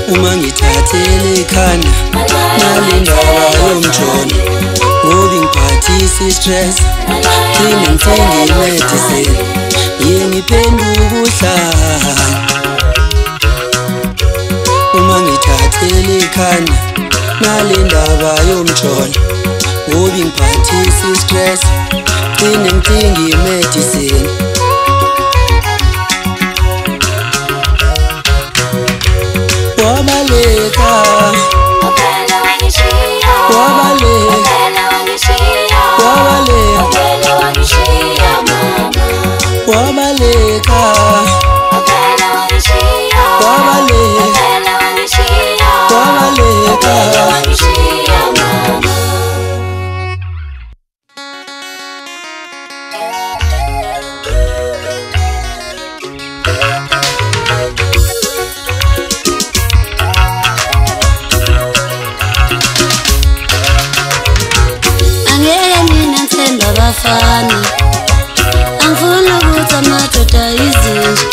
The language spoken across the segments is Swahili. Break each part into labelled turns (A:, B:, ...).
A: uma ngithathele ikhanda nale ndaba yomjolo ngoba ngiphathisa i-stress ngime ngithenga i-medicine ngiphenduka uhlanya uma ngithathele ikhanda nale ndaba yomjolo ngoba ngiphathisa i-stress ngime ngithenga i-medicine wabaleka angifuna ukuthi amadoda izinja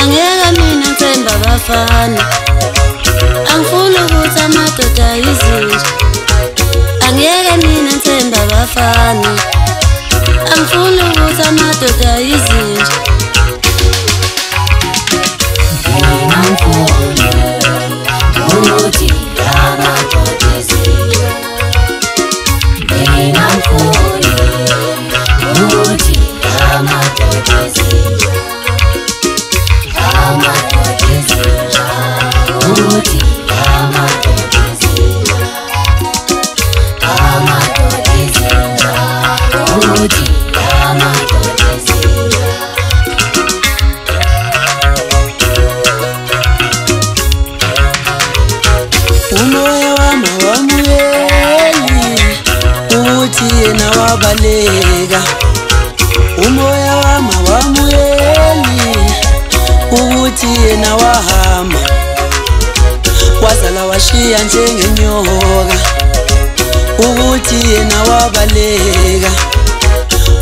A: angeke mina ngithemba abafana angifuna ukuthi amadoda izinja angeke mina ngithemba abafana angifuna ukuthi amadoda izinja umoya wami wamuyeli ukuthi yena wabaleka umoya wami wamuyeli ukuthi yena wahamba wazala washiya njengenyoka ukuthi yena wabaleka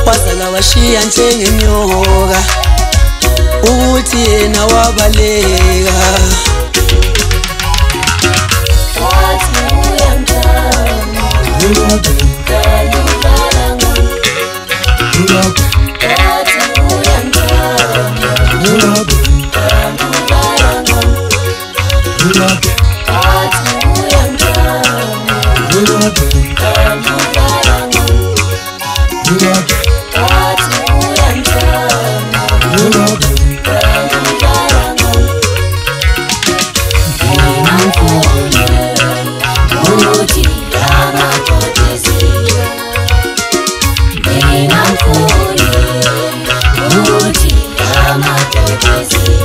A: wazala washiya njengenyoka ukuthi yena wabaleka
B: I'm